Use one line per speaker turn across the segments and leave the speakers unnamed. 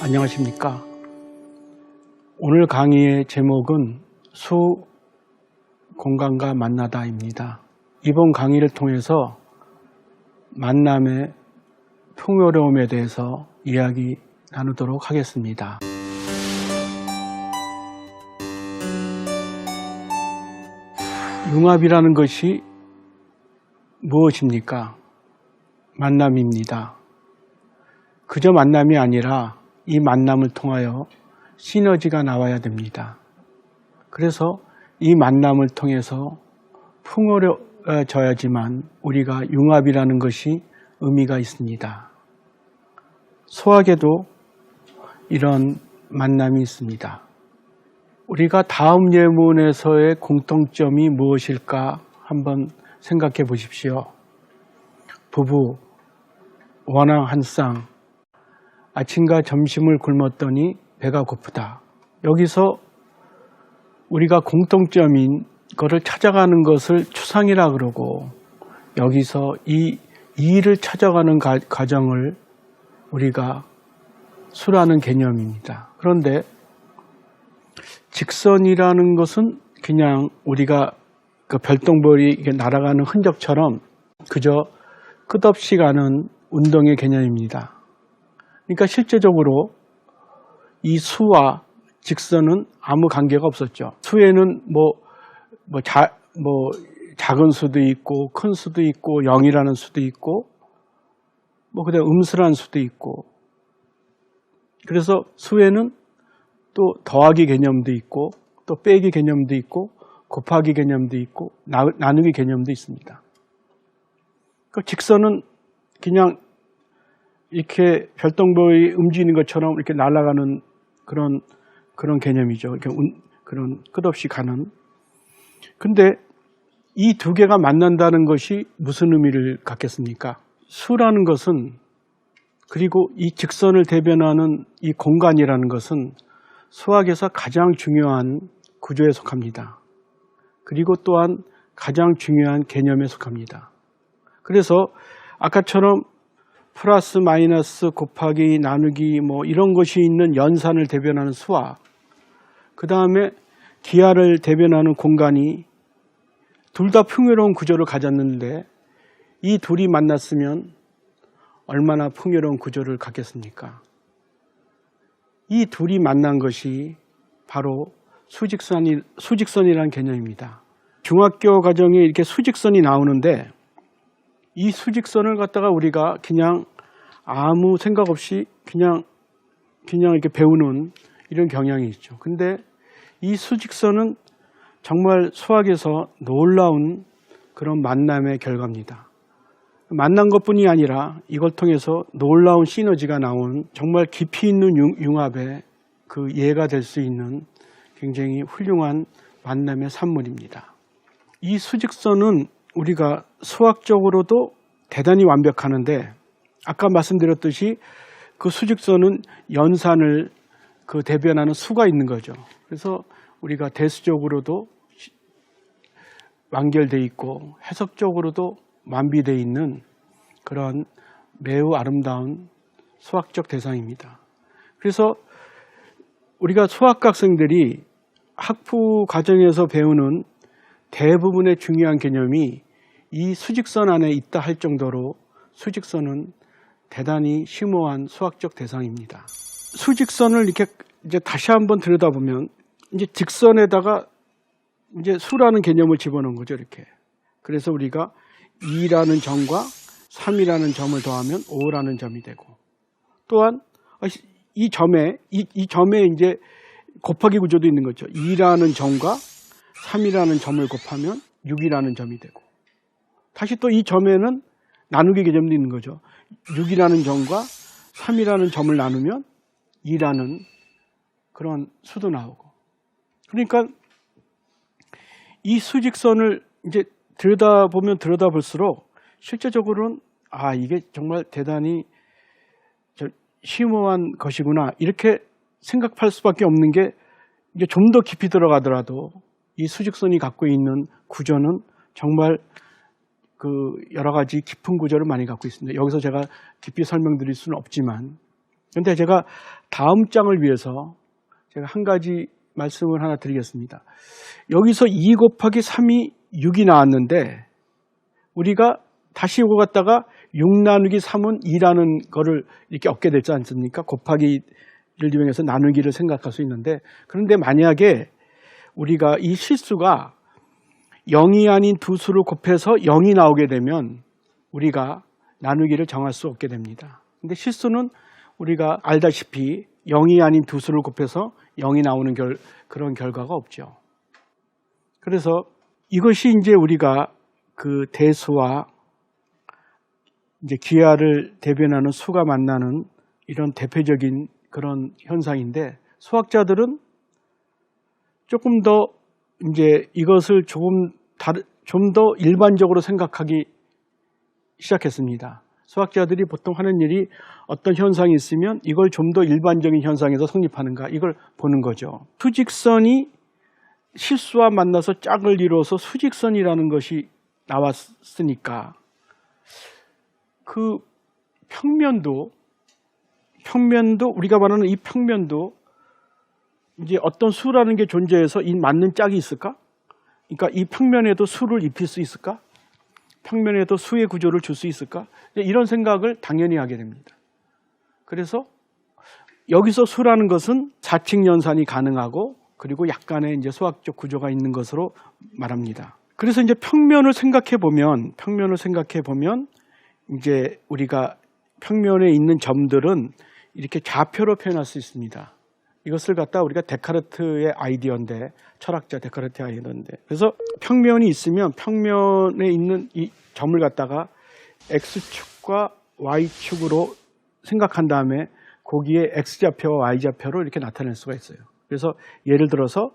안녕하십니까. 오늘 강의의 제목은 수, 공간과 만나다입니다. 이번 강의를 통해서 만남의 풍요로움에 대해서 이야기 나누도록 하겠습니다. 융합이라는 것이 무엇입니까? 만남입니다. 그저 만남이 아니라 이 만남을 통하여 시너지가 나와야 됩니다. 그래서 이 만남을 통해서 풍요로워져야지만 우리가 융합이라는 것이 의미가 있습니다. 수학에도 이런 만남이 있습니다. 우리가 다음 예문에서의 공통점이 무엇일까 한번 생각해 보십시오. 부부, 원앙 한 쌍, 아침과 점심을 굶었더니 배가 고프다. 여기서 우리가 공통점인 것을 찾아가는 것을 추상이라 그러고, 여기서 이 이를 찾아가는 과정을 우리가 수라는 개념입니다. 그런데 직선이라는 것은 그냥 우리가 그 별똥별이 날아가는 흔적처럼 그저 끝없이 가는 운동의 개념입니다. 그러니까 실제적으로 이 수와 직선은 아무 관계가 없었죠. 수에는 작은 수도 있고 큰 수도 있고 0이라는 수도 있고 그냥 음수라는 수도 있고, 그래서 수에는 또 더하기 개념도 있고 또 빼기 개념도 있고 곱하기 개념도 있고 나누기 개념도 있습니다. 그 직선은 그냥 이렇게 별똥별이 움직이는 것처럼 이렇게 날아가는 그런 개념이죠. 이렇게 그런 끝없이 가는. 근데 이 두 개가 만난다는 것이 무슨 의미를 갖겠습니까? 수라는 것은, 그리고 이 직선을 대변하는 이 공간이라는 것은 수학에서 가장 중요한 구조에 속합니다. 그리고 또한 가장 중요한 개념에 속합니다. 그래서 아까처럼 플러스, 마이너스, 곱하기, 나누기 이런 것이 있는 연산을 대변하는 수와 그 다음에 기하를 대변하는 공간이 둘 다 풍요로운 구조를 가졌는데, 이 둘이 만났으면 얼마나 풍요로운 구조를 갖겠습니까? 이 둘이 만난 것이 바로 수직선이라는 개념입니다. 중학교 과정에 이렇게 수직선이 나오는데, 이 수직선을 갖다가 우리가 그냥 아무 생각 없이 그냥 이렇게 배우는 이런 경향이 있죠. 근데 이 수직선은 정말 수학에서 놀라운 그런 만남의 결과입니다. 만난 것뿐이 아니라 이걸 통해서 놀라운 시너지가 나온 정말 깊이 있는 융합의 그 예가 될 수 있는 굉장히 훌륭한 만남의 산물입니다. 이 수직선은 우리가 수학적으로도 대단히 완벽하는데, 아까 말씀드렸듯이 그 수직선은 연산을 대변하는 수가 있는 거죠. 그래서 우리가 대수적으로도 완결되어 있고 해석적으로도 완비되어 있는 그런 매우 아름다운 수학적 대상입니다. 그래서 우리가 수학학생들이 학부 과정에서 배우는 대부분의 중요한 개념이 이 수직선 안에 있다 할 정도로 수직선은 대단히 심오한 수학적 대상입니다. 수직선을 이렇게 이제 다시 한번 들여다보면 이제 직선에다가 이제 수라는 개념을 집어넣은 거죠, 이렇게. 그래서 우리가 2라는 점과 3이라는 점을 더하면 5라는 점이 되고, 또한 이 점에 이제 곱하기 구조도 있는 거죠. 2라는 점과 3이라는 점을 곱하면 6이라는 점이 되고, 다시 또 이 점에는 나누기 개념도 있는 거죠. 6이라는 점과 3이라는 점을 나누면 2라는 그런 수도 나오고. 그러니까 이 수직선을 이제 들여다볼수록 실제적으로는 이게 정말 대단히 심오한 것이구나, 이렇게 생각할 수밖에 없는 게, 이제 좀 더 깊이 들어가더라도 이 수직선이 갖고 있는 구조는 정말 여러 가지 깊은 구조를 많이 갖고 있습니다. 여기서 제가 깊이 설명드릴 수는 없지만, 그런데 제가 다음 장을 위해서 제가 한 가지 말씀을 하나 드리겠습니다. 여기서 2 곱하기 3이 6이 나왔는데 우리가 다시 이거 갖다가 6 나누기 3은 2라는 거를 이렇게 얻게 되지 않습니까? 곱하기를 이용해서 나누기를 생각할 수 있는데, 그런데 만약에 우리가 이 실수가 0이 아닌 두 수를 곱해서 0이 나오게 되면 우리가 나누기를 정할 수 없게 됩니다. 근데 실수는 우리가 알다시피 0이 아닌 두 수를 곱해서 0이 나오는 그런 결과가 없죠. 그래서 이것이 이제 우리가 그 대수와 이제 기하를 대변하는 수가 만나는 이런 대표적인 그런 현상인데, 수학자들은 조금 더 이제 이것을 좀 더 일반적으로 생각하기 시작했습니다. 수학자들이 보통 하는 일이 어떤 현상이 있으면 이걸 좀 더 일반적인 현상에서 성립하는가, 이걸 보는 거죠. 수직선이 실수와 만나서 짝을 이루어서 수직선이라는 것이 나왔으니까 그 평면도 우리가 말하는 이 평면도 이제 어떤 수라는 게 존재해서 이 맞는 짝이 있을까? 그러니까 이 평면에도 수를 입힐 수 있을까? 평면에도 수의 구조를 줄 수 있을까? 이런 생각을 당연히 하게 됩니다. 그래서 여기서 수라는 것은 사칙 연산이 가능하고 그리고 약간의 이제 수학적 구조가 있는 것으로 말합니다. 그래서 이제 평면을 생각해 보면 이제 우리가 평면에 있는 점들은 이렇게 좌표로 표현할 수 있습니다. 이것을 갖다 우리가 데카르트의 아이디어인데, 철학자 데카르트의 아이디어인데, 그래서 평면이 있으면 평면에 있는 이 점을 갖다가 X축과 Y축으로 생각한 다음에 거기에 X좌표와 Y좌표로 이렇게 나타낼 수가 있어요. 그래서 예를 들어서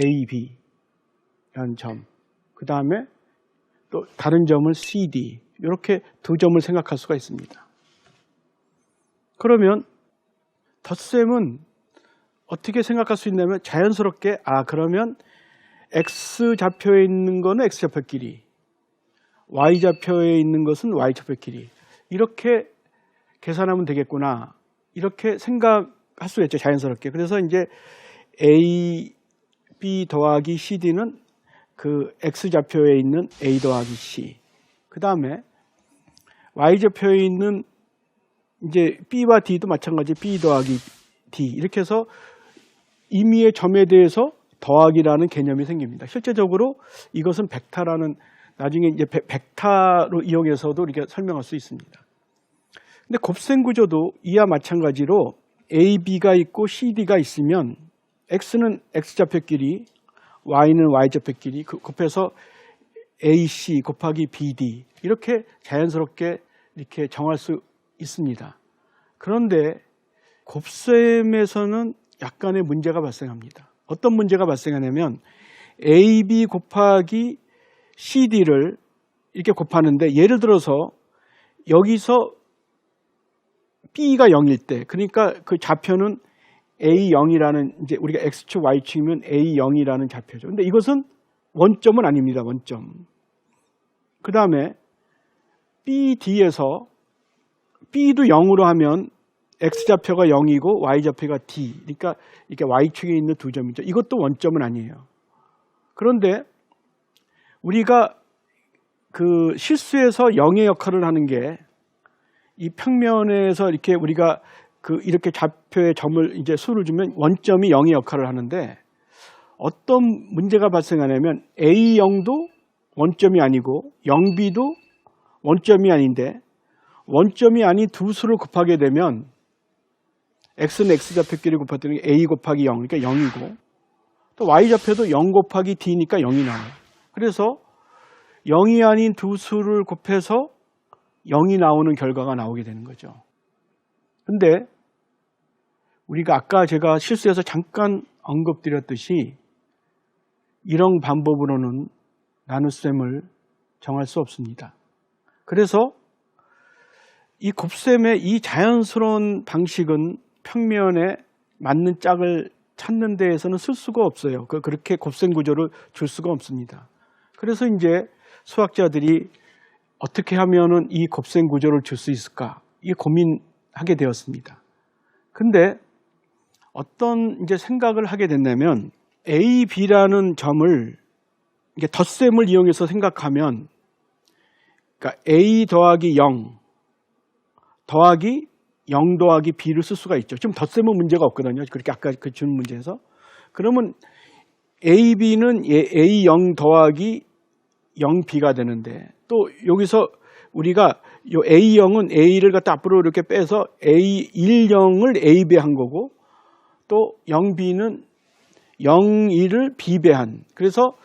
A, B 이런 점, 그 다음에 또 다른 점을 C, D, 이렇게 두 점을 생각할 수가 있습니다. 그러면 덧셈은 어떻게 생각할 수 있냐면 자연스럽게 그러면 X좌표에 있는 거는 X좌표끼리, Y좌표에 있는 것은 Y좌표끼리, 이렇게 계산하면 되겠구나, 이렇게 생각할 수 있죠, 자연스럽게. 그래서 이제 A, B 더하기 CD는 그 X좌표에 있는 A 더하기 C, 그 다음에 Y좌표에 있는 이제 B와 D도 마찬가지, B 더하기 D, 이렇게 해서 임의의 점에 대해서 더하기라는 개념이 생깁니다. 실제적으로 이것은 벡터라는, 나중에 이제 벡터로 이용해서도 이렇게 설명할 수 있습니다. 근데 곱셈 구조도 이와 마찬가지로 A, B가 있고 C, D가 있으면 X는 X좌표끼리, Y는 Y좌표끼리 곱해서 AC 곱하기 BD, 이렇게 자연스럽게 이렇게 정할 수 있습니다. 그런데 곱셈에서는 약간의 문제가 발생합니다. 어떤 문제가 발생하냐면 AB 곱하기 CD를 이렇게 곱하는데, 예를 들어서 여기서 B가 0일 때, 그러니까 그 좌표는 A0이라는, 이제 우리가 X축 Y축이면 A0이라는 좌표죠. 근데 이것은 원점은 아닙니다. 원점. 그 다음에 BD에서 B도 0으로 하면 X좌표가 0이고 Y좌표가 D, 그러니까 이렇게 Y축에 있는 두 점이죠. 이것도 원점은 아니에요. 그런데 우리가 그 실수에서 0의 역할을 하는 게, 이 평면에서 이렇게 우리가 이렇게 좌표의 점을 이제 수를 주면 원점이 0의 역할을 하는데, 어떤 문제가 발생하냐면 A0도 원점이 아니고 0B도 원점이 아닌데, 원점이 아닌 두 수를 곱하게 되면 X는 X좌표끼리 곱했더니 A 곱하기 0, 그러니까 0이고, 또 Y좌표도 0 곱하기 D니까 0이 나와요. 그래서 0이 아닌 두 수를 곱해서 0이 나오는 결과가 나오게 되는 거죠. 근데 우리가 아까 제가 실수해서 잠깐 언급드렸듯이 이런 방법으로는 나눗셈을 정할 수 없습니다. 그래서 이 곱셈의 이 자연스러운 방식은 평면에 맞는 짝을 찾는 데에서는 쓸 수가 없어요. 그렇게 곱셈 구조를 줄 수가 없습니다. 그래서 이제 수학자들이 어떻게 하면은 이 곱셈 구조를 줄 수 있을까, 이 고민하게 되었습니다. 근데 어떤 이제 생각을 하게 됐냐면 A, B라는 점을 이게 덧셈을 이용해서 생각하면 그러니까 A 더하기 0 더하기 0 더하기 B를 쓸 수가 있죠. 지금 덧셈은 문제가 없거든요. 그렇게 아까 그 준 문제에서. 그러면 A, B는 A 0 더하기 0B가 되는데 또 여기서 우리가 요 A 0은 A를 갖다 앞으로 이렇게 빼서 A 1 0을 A 배한 거고 또 0B는 0 1을 B 배한 그래서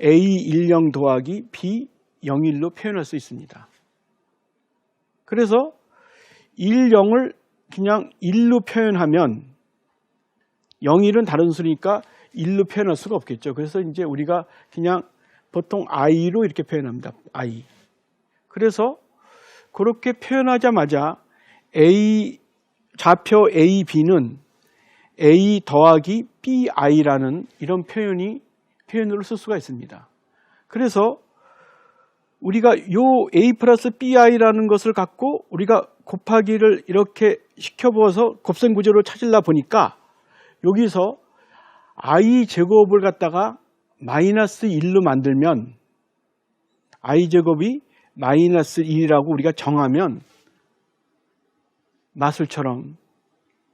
A 1 0 더하기 B 0 1로 표현할 수 있습니다. 그래서 1 0을 그냥 1로 표현하면 0 1은 다른 수니까 1로 표현할 수가 없겠죠. 그래서 이제 우리가 그냥 보통 I로 이렇게 표현합니다. I. 그래서 그렇게 표현하자마자 좌표 A, B는 A 더하기 BI라는 이런 표현으로 쓸 수가 있습니다. 그래서 우리가 요 A 플러스 BI라는 것을 갖고 우리가 곱하기를 이렇게 시켜보아서 곱셈 구조를 찾으려 보니까 여기서 I 제곱을 갖다가 마이너스 1로 만들면 I 제곱이 마이너스 1이라고 우리가 정하면 마술처럼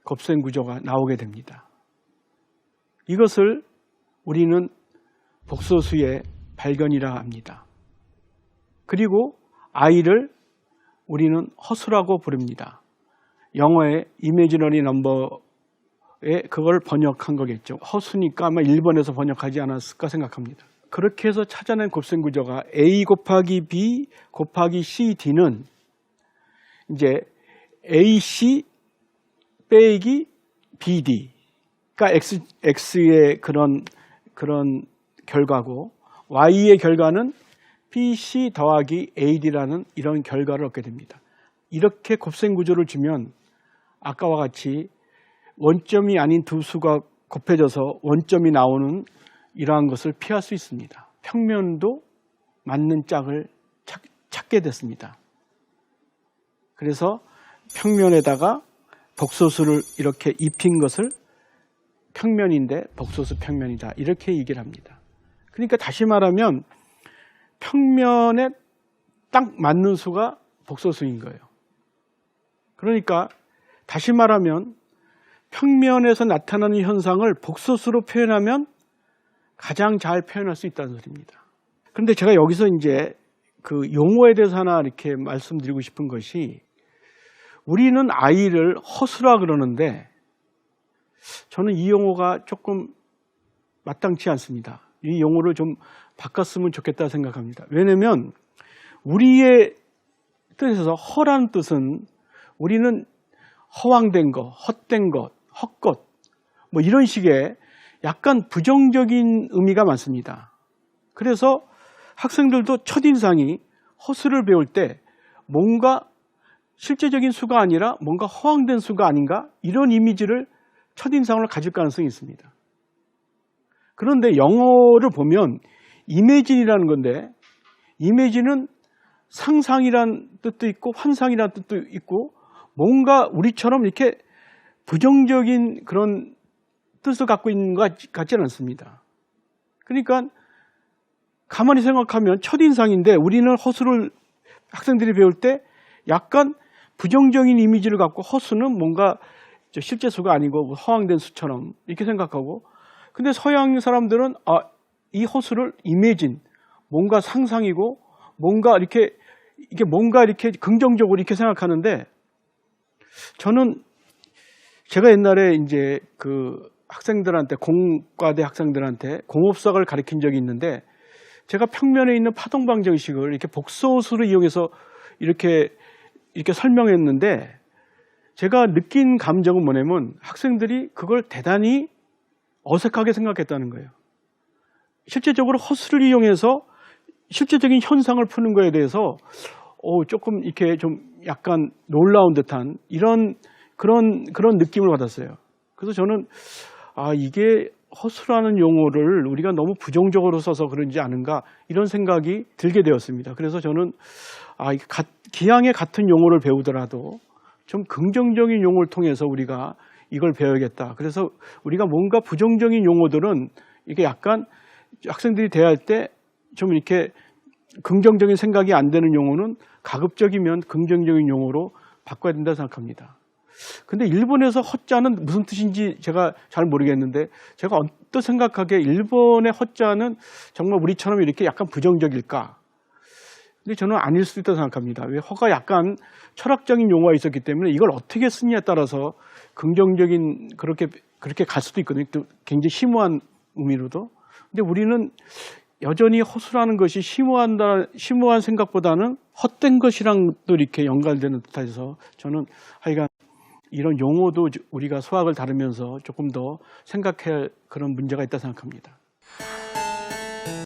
곱셈 구조가 나오게 됩니다. 이것을 우리는 복소수의 발견이라 합니다. 그리고 I를 우리는 허수라고 부릅니다. 영어의 imaginary number에 그걸 번역한 거겠죠. 허수니까 아마 일본에서 번역하지 않았을까 생각합니다. 그렇게 해서 찾아낸 곱셈 구조가 A 곱하기 B 곱하기 CD는 이제 AC 빼기 BD가 X의 그런 결과고 Y의 결과는 BC 더하기 AD라는 이런 결과를 얻게 됩니다. 이렇게 곱셈 구조를 주면 아까와 같이 원점이 아닌 두 수가 곱해져서 원점이 나오는 이러한 것을 피할 수 있습니다. 평면도 맞는 짝을 찾게 됐습니다. 그래서 평면에다가 복소수를 이렇게 입힌 것을 평면인데 복소수 평면이다. 이렇게 얘기를 합니다. 그러니까 다시 말하면 평면에 딱 맞는 수가 복소수인 거예요. 그러니까 다시 말하면 평면에서 나타나는 현상을 복소수로 표현하면 가장 잘 표현할 수 있다는 소리입니다. 그런데 제가 여기서 이제 그 용어에 대해서 하나 이렇게 말씀드리고 싶은 것이 우리는 I를 허수라 그러는데 저는 이 용어가 조금 마땅치 않습니다. 이 용어를 좀 바꿨으면 좋겠다 생각합니다. 왜냐하면 우리의 뜻에서 허라는 뜻은 우리는 허황된 것, 헛된 것, 헛것 뭐 이런 식의 약간 부정적인 의미가 많습니다. 그래서 학생들도 첫인상이 허수를 배울 때 뭔가 실제적인 수가 아니라 뭔가 허황된 수가 아닌가 이런 이미지를 첫인상으로 가질 가능성이 있습니다. 그런데 영어를 보면 이미진이라는 건데 이미진은 상상이란 뜻도 있고 환상이란 뜻도 있고 뭔가 우리처럼 이렇게 부정적인 그런 뜻을 갖고 있는 것 같지는 않습니다. 그러니까 가만히 생각하면 첫인상인데 우리는 허수를 학생들이 배울 때 약간 부정적인 이미지를 갖고 허수는 뭔가 실제 수가 아니고 허황된 수처럼 이렇게 생각하고 근데 서양 사람들은 이 허수를 이미진 뭔가 상상이고 뭔가 이렇게 긍정적으로 이렇게 생각하는데 저는 제가 옛날에 이제 그 학생들한테 공과대 학생들한테 공업수학을 가르친 적이 있는데 제가 평면에 있는 파동방 정식을 이렇게 복소수를 이용해서 이렇게 설명했는데 제가 느낀 감정은 뭐냐면 학생들이 그걸 대단히 어색하게 생각했다는 거예요. 실제적으로 허수를 이용해서 실제적인 현상을 푸는 거에 대해서 조금 이렇게 좀 약간 놀라운 듯한 그런 느낌을 받았어요. 그래서 저는 이게 허수라는 용어를 우리가 너무 부정적으로 써서 그런지 않은가 이런 생각이 들게 되었습니다. 그래서 저는 기왕에 같은 용어를 배우더라도 좀 긍정적인 용어를 통해서 우리가 이걸 배워야겠다. 그래서 우리가 뭔가 부정적인 용어들은 이게 약간 학생들이 대할 때 좀 이렇게 긍정적인 생각이 안 되는 용어는 가급적이면 긍정적인 용어로 바꿔야 된다 생각합니다. 근데 일본에서 허자는 무슨 뜻인지 제가 잘 모르겠는데 제가 언뜻 생각하기에 일본의 허자는 정말 우리처럼 이렇게 약간 부정적일까? 근데 저는 아닐 수도 있다고 생각합니다. 왜 허가 약간 철학적인 용어가 있었기 때문에 이걸 어떻게 쓰느냐에 따라서 긍정적인 그렇게 갈 수도 있거든요. 또 굉장히 심오한 의미로도. 근데 우리는 여전히 허술하는 것이 심오한 생각보다는 헛된 것이랑도 이렇게 연관되는 듯해서 저는 하여간 이런 용어도 우리가 수학을 다루면서 조금 더 생각해야 할 그런 문제가 있다 생각합니다.